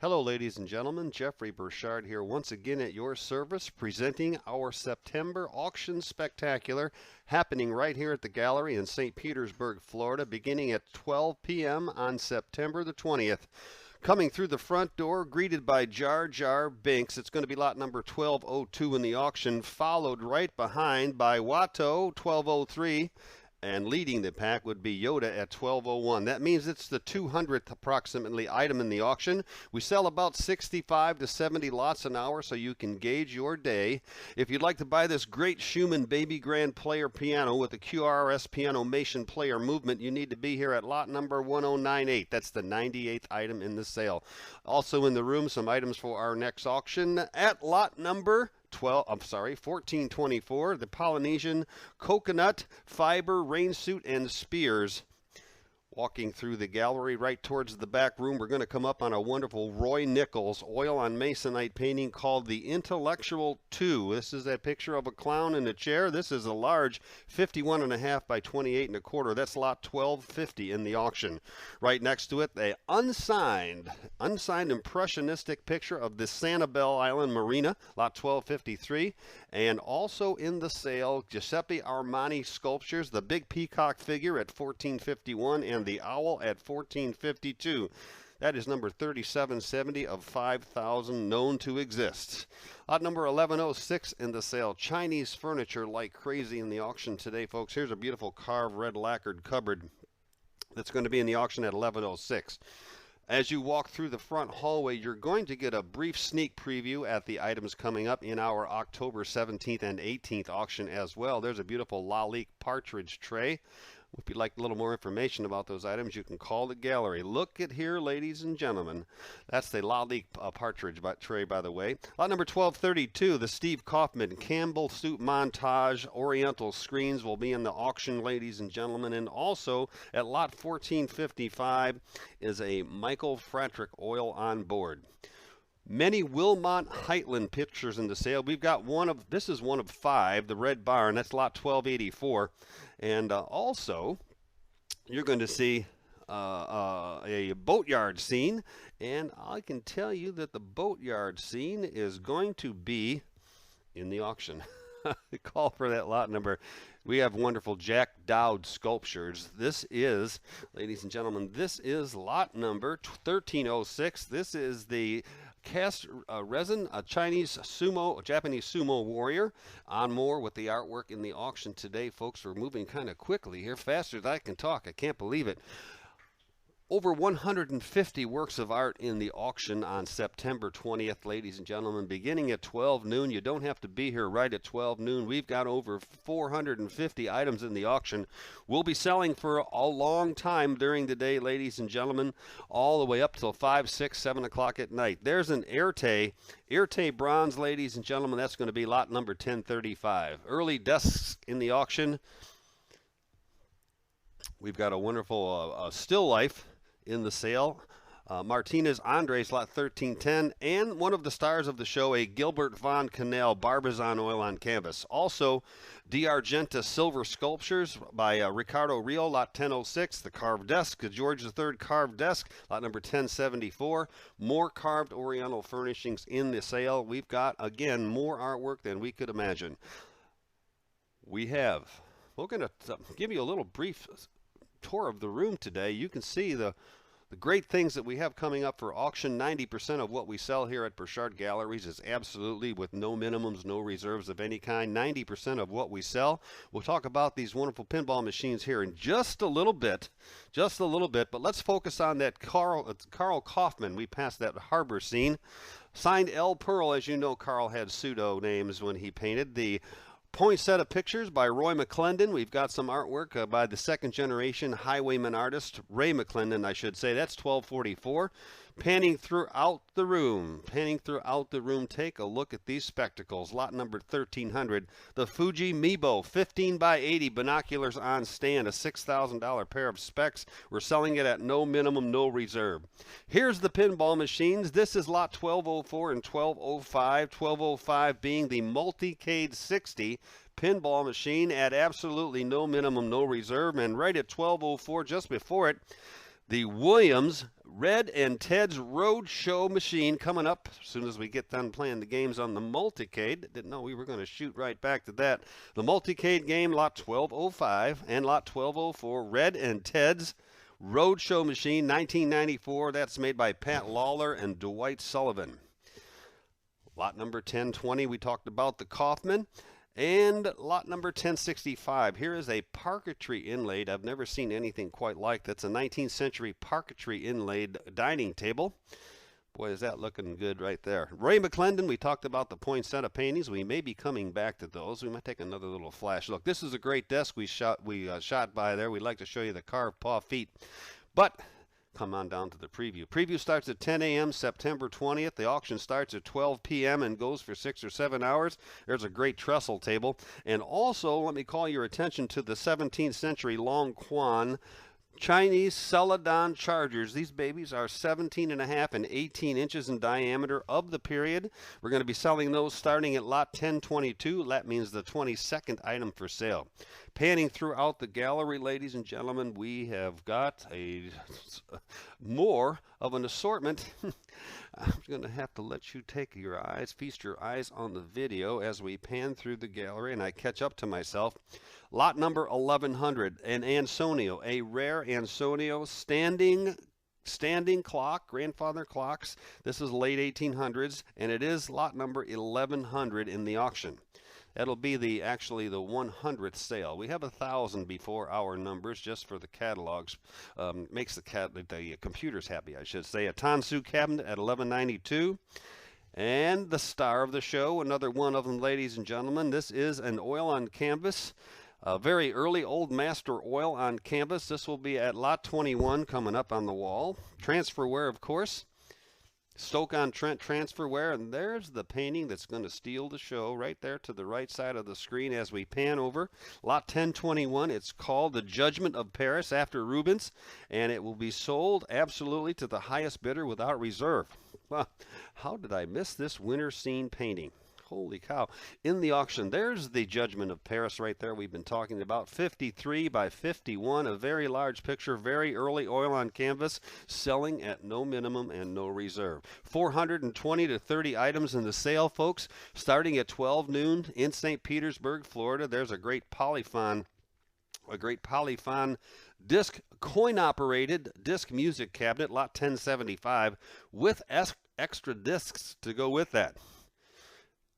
Hello, ladies and gentlemen. Jeffrey Burchard here once again at your service, presenting our September Auction Spectacular happening right here at the gallery in St. Petersburg, Florida, beginning at 12 p.m. on September the 20th. Coming through the front door, greeted by Jar Jar Binks. It's going to be lot number 1202 in the auction, followed right behind by Watto 1203. And leading the pack would be Yoda at 1201. That means it's the 200th approximately item in the auction. We sell about 65 to 70 lots an hour, so you can gauge your day. If you'd like to buy this great Schumann Baby Grand Player piano with the QRS Pianomation Player movement, you need to be here at lot number 1098. That's the 98th item in the sale. Also in the room, some items for our next auction at lot number 1424, the Polynesian Coconut Fiber Rain Suit and Spears. Walking through the gallery right towards the back room, we're going to come up on a wonderful Roy Nichols oil on masonite painting called the Intellectual 2. This is a picture of a clown in a chair. This is a large 51.5 by 28.25. That's lot 1250 in the auction. Right next to it, the unsigned impressionistic picture of the Sanibel Island Marina, lot 1253. And also in the sale, Giuseppe Armani sculptures, the big peacock figure at 1451 and the owl at 1452. That is number 3770 of 5,000 known to exist. Lot number 1106 in the sale. Chinese furniture like crazy in the auction today, folks. Here's a beautiful carved red lacquered cupboard that's going to be in the auction at 1106. As you walk through the front hallway, you're going to get a brief sneak preview at the items coming up in our October 17th and 18th auction as well. There's a beautiful Lalique partridge tray. If you'd like a little more information about those items, you can call the gallery. Look at here, ladies and gentlemen. That's the Lalique partridge tray, by the way. Lot number 1232, the Steve Kaufman Campbell Soup Montage Oriental screens will be in the auction, ladies and gentlemen. And also at lot 1455 is a Michael Fratrick oil on board. Many Wilmot Heitland pictures in the sale. We've got this is one of 5, the Red Barn. That's lot 1284. And also, you're going to see a boatyard scene. And I can tell you that the boatyard scene is going to be in the auction. Call for that lot number. We have wonderful Jack Dowd sculptures. This is, ladies and gentlemen, this is lot number 1306. This is the cast resin, a Japanese sumo warrior. On more with the artwork in the auction today, folks. We're moving kind of quickly here, faster than I can talk. I can't believe it. Over 150 works of art in the auction on September 20th, ladies and gentlemen, beginning at 12 noon. You don't have to be here right at 12 noon. We've got over 450 items in the auction. We'll be selling for a long time during the day, ladies and gentlemen, all the way up till 5, 6, 7 o'clock at night. There's an Erte bronze, ladies and gentlemen. That's going to be lot number 1035. Early desks in the auction. We've got a wonderful still life in the sale. Martinez Andres, lot 1310, and one of the stars of the show, a Gilbert Von Canal Barbizon oil on canvas. Also, D'Argenta silver sculptures by Ricardo Rio, lot 1006. The carved desk, the George III carved desk, lot number 1074. More carved oriental furnishings in the sale. We've got, again, more artwork than we could imagine. We're going to give you a little brief tour of the room today. You can see the great things that we have coming up for auction. 90% of what we sell here at Burchard Galleries is absolutely with no minimums, no reserves of any kind. 90% of what we sell. We'll talk about these wonderful pinball machines here in just a little bit, but let's focus on that Carl Kaufman. We passed that harbor scene. Signed L. Pearl. As you know, Carl had pseudo names when he painted. The point set of pictures by Roy McClendon. We've got some artwork by the second generation highwayman artist, Ray McClendon, I should say. That's 1244. Panning throughout the room, take a look at these spectacles. Lot number 1300, the Fuji Mibo 15 by 80 binoculars on stand, a $6,000 pair of specs. We're selling it at no minimum, no reserve. Here's the pinball machines. This is lot 1204 and 1205. 1205 being the Multicade 60 pinball machine at absolutely no minimum, no reserve. And right at 1204, just before it, the Williams Red and Ted's Road Show Machine coming up as soon as we get done playing the games on the Multicade. Didn't know we were going to shoot right back to that. The Multicade game, lot 1205 and lot 1204. Red and Ted's Road Show Machine, 1994. That's made by Pat Lawler and Dwight Sullivan. Lot number 1020, we talked about the Kaufman. And lot number 1065. Here is a parquetry inlaid. I've never seen anything quite like that's a 19th century parquetry inlaid dining table. Boy, is that looking good right there. Ray McClendon, we talked about the poinsettia paintings. We may be coming back to those. We might take another little flash look. This is a great desk we shot by there. We'd like to show you the carved paw feet. But come on down to the preview. Preview starts at 10 a.m. September 20th. The auction starts at 12 p.m. and goes for 6 or 7 hours. There's a great trestle table. And also, let me call your attention to the 17th century Long Quan Chinese Celadon Chargers. These babies are 17.5 and 18 inches in diameter of the period. We're going to be selling those starting at lot 1022. That means the 22nd item for sale. Panning throughout the gallery, ladies and gentlemen, we have got more of an assortment. I'm going to have to let you feast your eyes on the video as we pan through the gallery and I catch up to myself. Lot number 1100, an Ansonio, a rare Ansonio standing clock, grandfather clocks. This is late 1800s, and it is lot number 1100 in the auction. That'll be actually the 100th sale. We have 1,000 before our numbers just for the catalogs. Makes the computers happy, I should say. A Tansu cabinet at 1192. And the star of the show, another one of them, ladies and gentlemen. This is an oil on canvas. A very early Old Master oil on canvas. This will be at lot 21 coming up on the wall. Transferware, of course. Stoke-on-Trent transferware, and there's the painting that's going to steal the show right there to the right side of the screen as we pan over. Lot 1021, it's called The Judgment of Paris after Rubens, and it will be sold absolutely to the highest bidder without reserve. Well, how did I miss this winter scene painting? Holy cow. In the auction, there's the Judgment of Paris right there we've been talking about. 53 by 51, a very large picture, very early oil on canvas, selling at no minimum and no reserve. 420 to 30 items in the sale, folks, starting at 12 noon in St. Petersburg, Florida. There's a great polyphon disc, coin-operated disc music cabinet, lot 1075, with extra discs to go with that.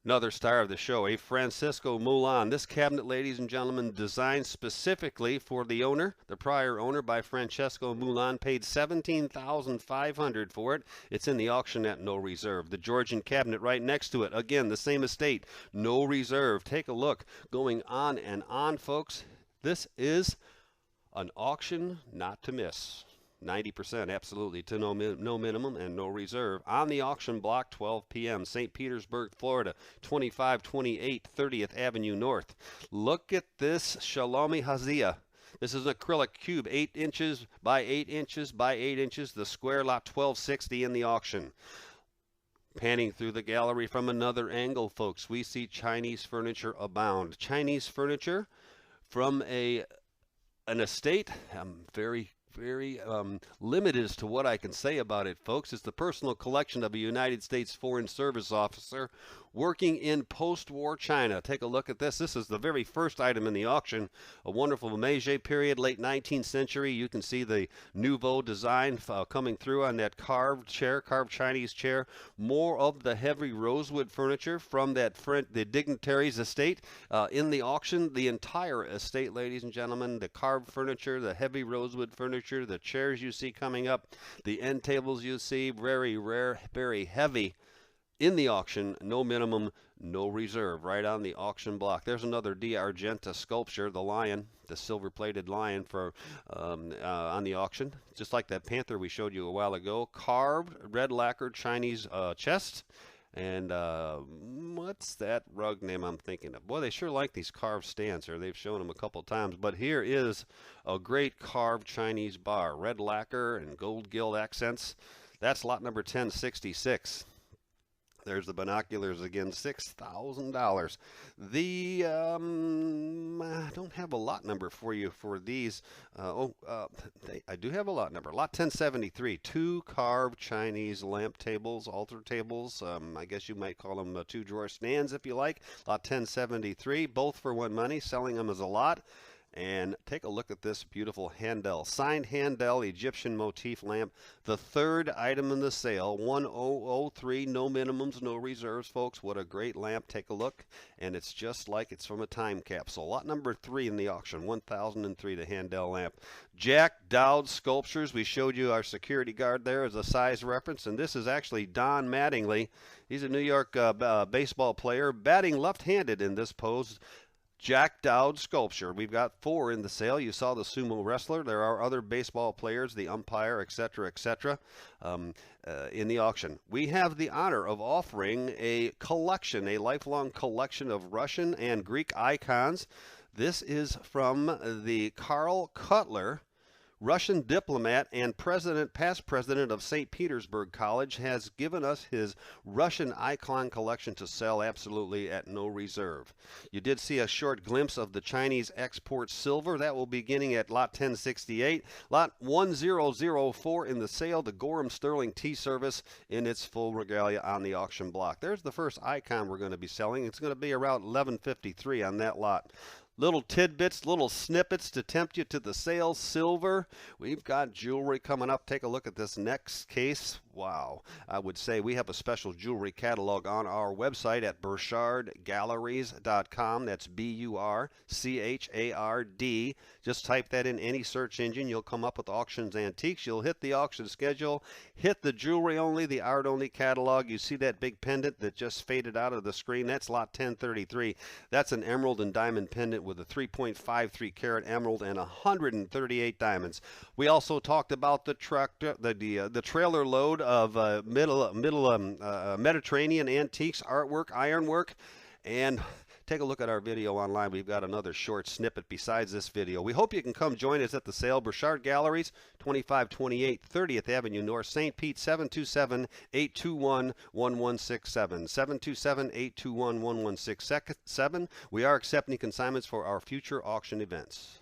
Another star of the show, a Francisco Moulin. This cabinet, ladies and gentlemen, designed specifically for the owner, the prior owner by Francesco Moulin, paid $17,500 for it. It's in the auction at no reserve. The Georgian cabinet right next to it, again, the same estate, no reserve. Take a look. Going on and on, folks. This is an auction not to miss. 90% absolutely to no minimum and no reserve. On the auction block, 12 p.m., St. Petersburg, Florida, 2528 30th Avenue North. Look at this Shalomi Hazia. This is an acrylic cube, 8 inches by 8 inches by 8 inches. The square, lot 1260 in the auction. Panning through the gallery from another angle, folks, we see Chinese furniture abound. Chinese furniture from an estate. Very limited as to what I can say about it, folks. It's the personal collection of a United States Foreign Service officer working in post-war China. Take a look at this. This is the very first item in the auction, a wonderful Meiji period, late 19th century. You can see the Nouveau design coming through on that carved Chinese chair. More of the heavy rosewood furniture from the dignitary's estate in the auction. The entire estate, ladies and gentlemen, the carved furniture, the heavy rosewood furniture, the chairs you see coming up, the end tables you see, very rare, very heavy. In the auction, no minimum, no reserve, right on the auction block. There's another D. Argenta sculpture, the lion, the silver-plated lion for on the auction. Just like that panther we showed you a while ago. Carved, red lacquered Chinese chest. And what's that rug name I'm thinking of? Boy, they sure like these carved stands here. They've shown them a couple times. But here is a great carved Chinese bar. Red lacquer and gold gilt accents. That's lot number 1066. There's the binoculars again, $6,000. The I don't have a lot number for you for these. I do have a lot number. Lot 1073, 2 carved Chinese lamp tables, altar tables. I guess you might call them 2-drawer stands if you like. Lot 1073, both for one money, selling them as a lot. And take a look at this beautiful Handel, signed Handel Egyptian motif lamp, the third item in the sale, 1003, no minimums, no reserves, folks. What a great lamp. Take a look, and it's just like it's from a time capsule. Lot number 3 in the auction, 1003, the Handel lamp. Jack Dowd Sculptures, we showed you our security guard there as a size reference, and this is actually Don Mattingly. He's a New York baseball player, batting left-handed in this pose. Jack Dowd sculpture. We've got 4 in the sale. You saw the sumo wrestler. There are other baseball players, the umpire, etc., etc. In the auction. We have the honor of offering a collection, a lifelong collection of Russian and Greek icons. This is from the Karl Cutler, Russian diplomat and past president of St. Petersburg College, has given us his Russian icon collection to sell absolutely at no reserve. You did see a short glimpse of the Chinese export silver. That will be beginning at lot 1068. Lot 1004 in the sale, the Gorham Sterling tea service in its full regalia on the auction block. There's the first icon we're going to be selling. It's going to be around 1153 on that lot. Little tidbits, little snippets to tempt you to the sale. Silver. We've got jewelry coming up. Take a look at this next case. Wow. I would say we have a special jewelry catalog on our website at burchardgalleries.com. That's B-U-R-C-H-A-R-D. Just type that in any search engine. You'll come up with auctions, antiques. You'll hit the auction schedule, hit the jewelry only, the art only catalog. You see that big pendant that just faded out of the screen? That's lot 1033. That's an emerald and diamond pendant with a 3.53 carat emerald and 138 diamonds. We also talked about the trailer load of Mediterranean antiques, artwork, ironwork, and take a look at our video online. We've got another short snippet besides this video. We hope you can come join us at the sale. Burchard Galleries, 2528 30th Avenue North, St. Pete, 727-821-1167. 727-821-1167. We are accepting consignments for our future auction events.